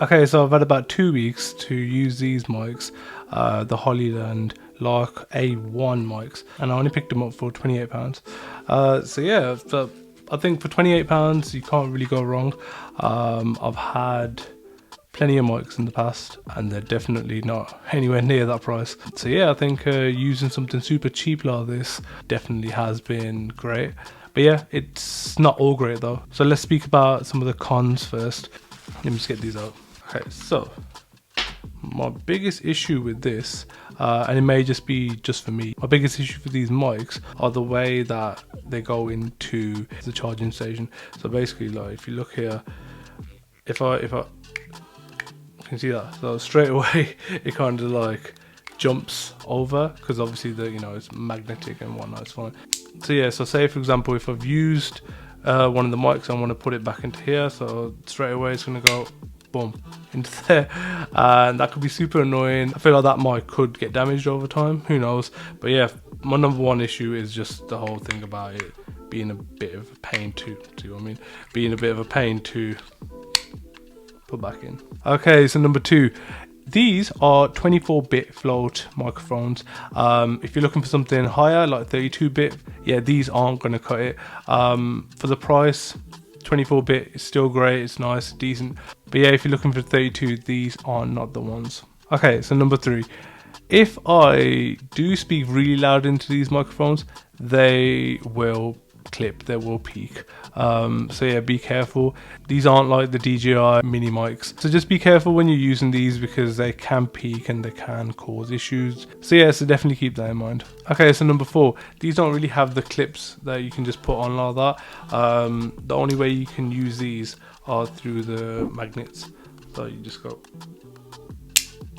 Okay, so I've had about 2 weeks to use these mics, the Hollyland Lark A1 mics, and I only picked them up for £28. So yeah, so I think for £28 you can't really go wrong. I've had plenty of mics in the past and they're definitely not anywhere near that price. So yeah, I think using something super cheap like this definitely has been great. But yeah, it's not all great though. So let's speak about some of the cons first. Let me just get these out. Okay, so my biggest issue with this, and it may just be just for me, my biggest issue for these mics are the way that they go into the charging station. So basically, like if you look here, if I you can see that, so straight away it kind of like jumps over because obviously it's magnetic and whatnot. It's fine. So yeah, so say for example if I've used one of the mics, I want to put it back into here, so straight away it's going to go boom into there, and that could be super annoying. I feel like that mic could get damaged over time, who knows. But yeah, my number one issue is just the whole thing about it being a bit of a pain to being a bit of a pain to put back in. Okay, so number two, these are 24-bit float microphones. If you're looking for something higher like 32-bit, yeah, these aren't going to cut it. For the price, 24-bit is still great, it's nice, decent. But yeah, if you're looking for 32, these are not the ones. Okay, so number three, if I do speak really loud into these microphones, they will clip, they will peak. So yeah, be careful. These aren't like the DJI mini mics, so just be careful when you're using these because they can peak and they can cause issues. So yeah, so definitely keep that in mind. Okay, so number four, these don't really have the clips that you can just put on like that. The only way you can use these are through the magnets, so you just go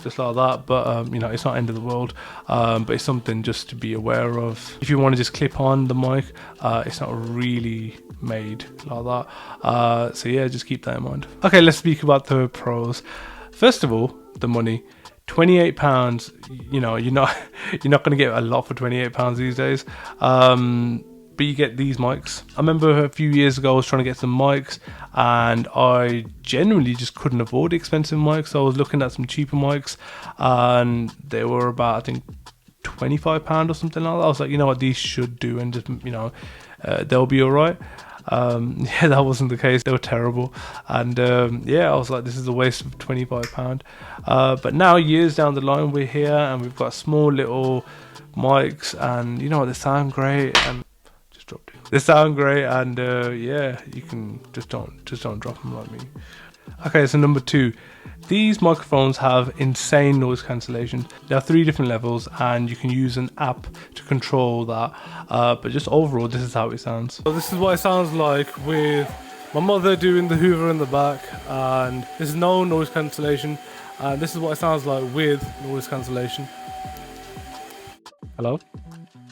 just like that. But it's not end of the world, but it's something just to be aware of. If you want to just clip on the mic, it's not really made like that. So yeah, just keep that in mind. Okay, let's speak about the pros. First of all, the money. £28, you're not going to get a lot for £28 these days. But you get these mics. I remember a few years ago I was trying to get some mics and I generally just couldn't afford expensive mics, so I was looking at some cheaper mics and they were about, I think, £25 or something like that. I was like, you know what, these should do, and just they'll be alright. Yeah, that wasn't the case. They were terrible, and yeah, I was like, this is a waste of £25. But now, years down the line, we're here and we've got small little mics, and they sound great, and they sound great, and yeah, you can just don't drop them like me. Okay, so number two, these microphones have insane noise cancellation. There are 3 different levels and you can use an app to control that, but just overall this is how it sounds. So this is what it sounds like with my mother doing the hoover in the back, and there's no noise cancellation, and this is what it sounds like with noise cancellation. Hello?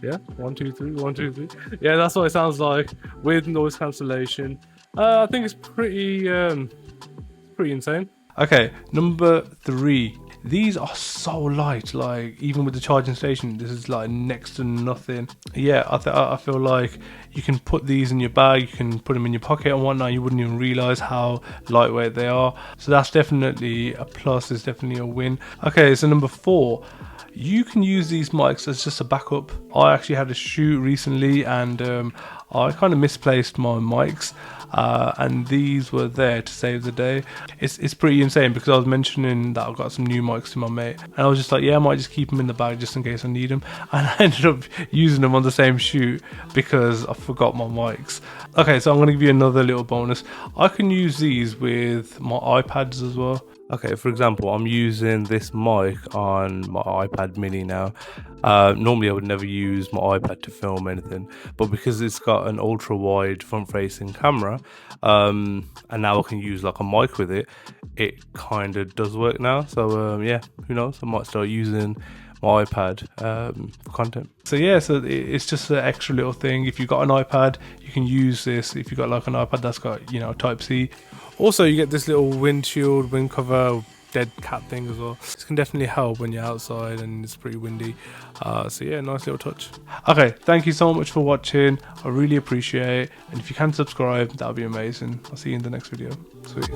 Yeah, 1 2 3 1 2 3. Yeah, that's what it sounds like with noise cancellation. I think it's pretty insane. Okay, number 3, these are so light, like even with the charging station this is like next to nothing. Yeah, I feel like you can put these in your bag, you can put them in your pocket and whatnot, you wouldn't even realize how lightweight they are. So that's definitely a plus, it's definitely a win. Okay, so number 4, you can use these mics as just a backup. I actually had a shoot recently and I kind of misplaced my mics, and these were there to save the day. It's pretty insane because I was mentioning that I've got some new mics to my mate, and I was just like, yeah, I might just keep them in the bag just in case I need them, and I ended up using them on the same shoot because I forgot my mics. Okay, so I'm going to give you another little bonus. I can use these with my iPads as well. Okay, for example, I'm using this mic on my iPad mini now. Normally I would never use my iPad to film anything, but because it's got an ultra wide front facing camera, and now I can use like a mic with it, it kind of does work now. So yeah, who knows, I might start using my iPad for content. So yeah, so it's just an extra little thing. If you've got an iPad, you can use this. If you've got like an iPad that's got Type-C. Also, you get this little windshield, wind cover, dead cat thing as well. This can definitely help when you're outside and it's pretty windy. So yeah, nice little touch. Okay, thank you so much for watching. I really appreciate it. And if you can subscribe, that would be amazing. I'll see you in the next video. Sweet.